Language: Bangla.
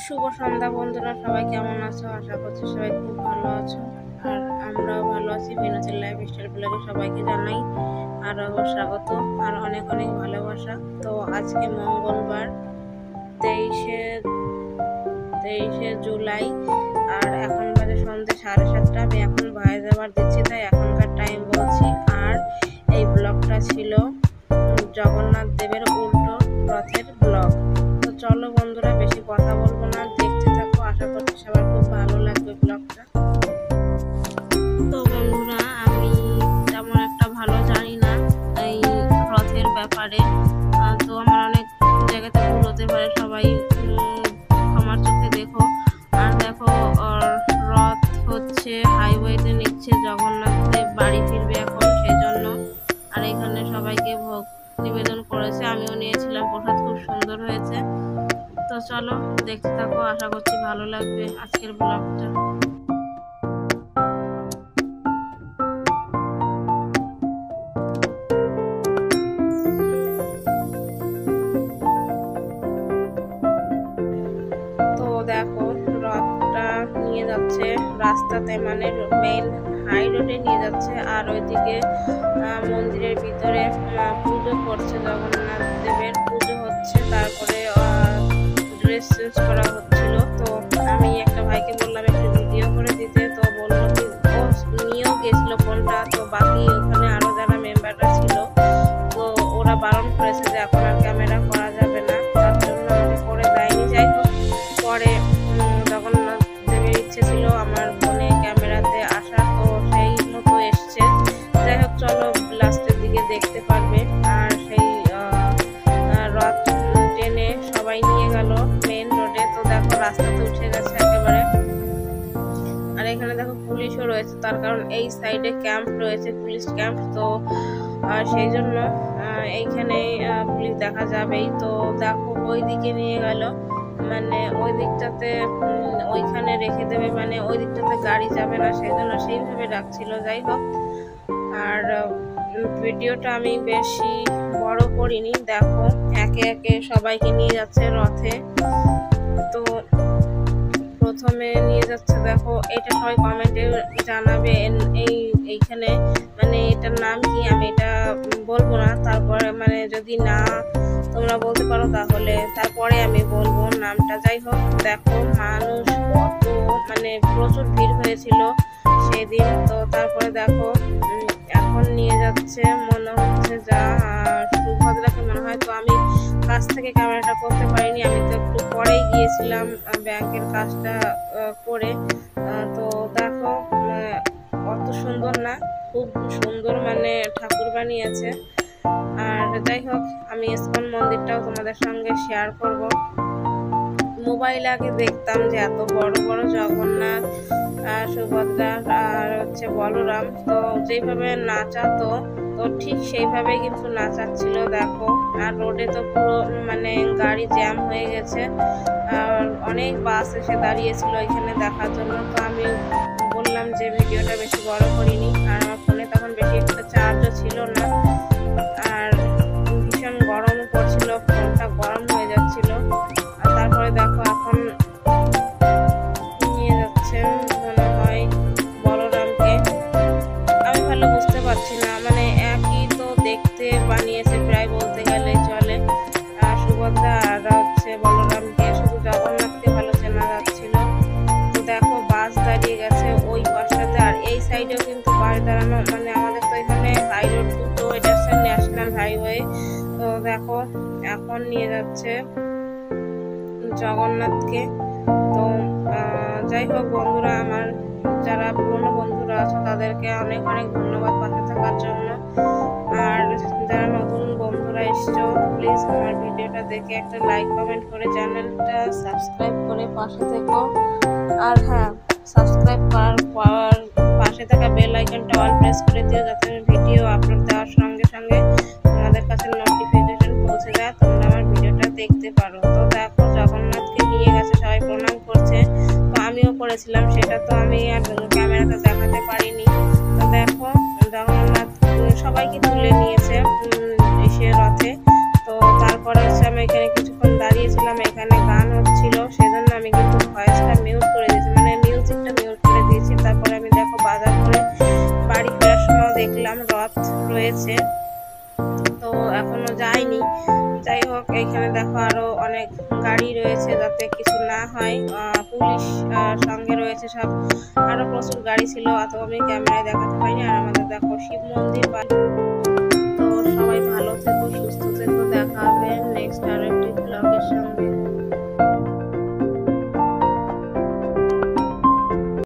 শুভ সন্ধ্যা বন্ধুরা, সবাই কেমন আছো? আশা করছি সবাই খুব ভালো আছো। আর আমরাও ভালো আছি। বিনোদের লাইফস্টাইল ব্লগে সবাইকে জানাই আরও স্বাগত আর অনেক অনেক ভালোবাসা। তো আজকে মঙ্গলবার 23শে জুলাই আর এখন বাজে সন্ধ্যে 7:30। আমি এখন ভাই যাবার দিচ্ছি, তাই এখনকার টাইম বলছি। আর এই ব্লগটা ছিল জগন্নাথ দেবের উল্টো রথের ব্লগ। তো চলো বন্ধুরা, বেশি কথা বলবো না, দেখতে থাকো। আশা করছি সবার খুব ভালো লাগবে ব্লগটা। তো বন্ধুরা, আমি তেমন একটা ভালো জানি না এই রথের ব্যাপারে। তো আমার অনেক জায়গাতে ভুল হতে পারে, সবাই আমার চোখে দেখো। আর দেখো, রথ হচ্ছে হাইওয়েতে নিচ্ছে, জগন্নাথ দেব বাড়ি ফিরবে এখন, সেই জন্য। আর এখানে সবাইকে ভোগ নিবেদন করেছে, আমিও নিয়েছিলাম প্রসাদ, খুব সুন্দর হয়েছে। তো চলো দেখতে থাকো, আশা করছি ভালো লাগবে আজকের ব্লগটা। তো দেখো, রথটা নিয়ে যাচ্ছে রাস্তাতে, মানে মেইন হাই রোডে নিয়ে যাচ্ছে। আর ওইদিকে মন্দিরের ভিতরে পুজো করছে, জগন্নাথ দেবের পুজো হচ্ছে। তারপরে ড্রেস চেঞ্জ করা হচ্ছিল। তো আমি একটা ভাইকে বললাম একটু ভিডিও করে দিতে, তো বললো কি ও নিয়েও গেছিল ফোনটা। তো বাকি ওখানে আরো যারা মেম্বাররা ছিল, তো ওরা বারণ করেছে যে এখন আর ক্যামেরা করা যাবে না, তার জন্য আমাকে করে দেয়নি। যাই হোক, পরে জগন্নাথ দেবের ইচ্ছে ছিল আমার ফোনে ক্যামেরাতে আসা, তো সেই মতো এসছে। যাই হোক, চলো লাস্টের দিকে দেখতে পারবে। আর সেই রথ টেনে সবাই নিয়ে গেল মেন রোডে। তো দেখো, রাস্তাতে উঠে গেছে একেবারে। আর এখানে দেখো পুলিশও রয়েছে, তার কারণ এই সাইডে ক্যাম্প রয়েছে, পুলিশ ক্যাম্প। তো সেই জন্য এইখানে পুলিশ দেখা যাবেই। তো দেখো, ওই দিকে নিয়ে গেল, মানে ওই দিকটাতে ওইখানে রেখে দেবে, মানে ওই দিকটাতে গাড়ি যাবে না, সেই জন্য সেইভাবে রাখছিল। যাই হোক, আর ভিডিওটা আমি বেশি বড় করিনি। দেখো, একে একে সবাইকে নিয়ে যাচ্ছে রথে। তো প্রথমে নিয়ে যাচ্ছে, দেখো এটা সবাই কমেন্টে জানাবে এইখানে মানে এটার নাম কি, আমি এটা বলবো না। তারপরে মানে যদি না তোমরা বলতে পারো তাহলে তারপরে আমি বলবো নামটা। যাই হোক, দেখো মানুষ কত, মানে প্রচুর ভিড় হয়েছিল সেদিন। তো তারপরে দেখো, এখন নিয়ে যাচ্ছে মনে হচ্ছে যা সুভদ্রাকে মনে হয়। তো আমি কাছ থেকে ক্যামেরাটা করতে পারিনি, আমি তো একটু পরেই গিয়েছিলাম ব্যাংকের কাজটা করে। তো দেখো, অত সুন্দর না, খুব সুন্দর, মানে ঠাকুর বানিয়েছে। আর যাই হোক, আমি ইসকন মন্দিরটাও তোমাদের সঙ্গে শেয়ার করব। মোবাইলে আগে দেখতাম যে এত বড় বড় জগন্নাথ, সুভদ্রা আর হচ্ছে বলরাম, তো যেভাবে নাচাতো, তো ঠিক সেইভাবেই কিন্তু নাচাচ্ছিল। দেখো, আর রোডে তো পুরো মানে গাড়ি জ্যাম হয়ে গেছে, আর অনেক বাস এসে দাঁড়িয়েছিল এখানে দেখার জন্য। তো আমি বললাম যে ভিডিওটা বেশি বড় করিনি, আর আমার ফোনে তখন বেশি একটা চার্জও ছিল না, আর ভীষণ গরমও পড়ছিল, ফোনটা গরম হয়ে যাচ্ছিল। আর তারপরে দেখো, এখন নিয়ে যাচ্ছে মনে হয় বলরামকে। আমি ভালো বুঝতে পারছি না, মানে একই তো দেখতে বানিয়েছে প্রায়, বলতে গেলে চলে। সুভদ্রা আর হচ্ছে বলরামকে, শুধু জগন্নাথকে ভালো চেনা যাচ্ছিল। তো দেখো, বাস দাঁড়িয়ে গেছে ওই পাশটাতে, আর এই সাইডেও কিন্তু বাস দাঁড়ানো, মানে আমাদের তো এখানে হাই রোড দুটো, এটা হচ্ছে ন্যাশনাল হাইওয়ে। তো দেখো, এখন নিয়ে যাচ্ছে জগন্নাথকে। তো যাই হোক বন্ধুরা, আমার যারা পুরনো বন্ধুরা আছে তাদেরকে অনেক অনেক ধন্যবাদ পাশে থাকার জন্য। আর যারা নতুন বন্ধুরা এসছো, প্লিজ আমার ভিডিওটা দেখে একটা লাইক কমেন্ট করে চ্যানেলটা সাবস্ক্রাইব করে পাশে থেকো। আর হ্যাঁ, সাবস্ক্রাইব করার পর পাশে থাকা বেল আইকনটা অল প্রেস করে দিও, যাতে ভিডিও আপলোড দেওয়ার সঙ্গে সঙ্গে তোমাদের কাছে নোটিফিকেশন পৌঁছে যায়, তোমরা আমার ভিডিওটা দেখতে পারো। তো দেখো, জগন্নাথকে নিয়ে গেছে, সবাই প্রণাম করছে। তো আমিও করেছিলাম, সেটা তো আমি আর ক্যামেরাতে দেখাতে পারিনি। তো দেখো, জগন্নাথ সবাইকে তুলে নিয়েছে এসে রথে। তো তারপরে হচ্ছে আমি এখানে কিছুক্ষণ দাঁড়িয়েছিলাম, এখানে গান হচ্ছিল, সেজন্য আমি দেখলাম রথ রয়েছে, তো এখনো যাইনি। যাই হোক, এখানে দেখো আরো অনেক গাড়ি রয়েছে যাতে কিছু না হয়, পুলিশ সঙ্গে রয়েছে সব, আরো প্রচুর গাড়ি ছিল, অত আমি ক্যামেরায় দেখাতে পাইনি। আর আমাদের দেখো শিব মন্দির, তো সবাই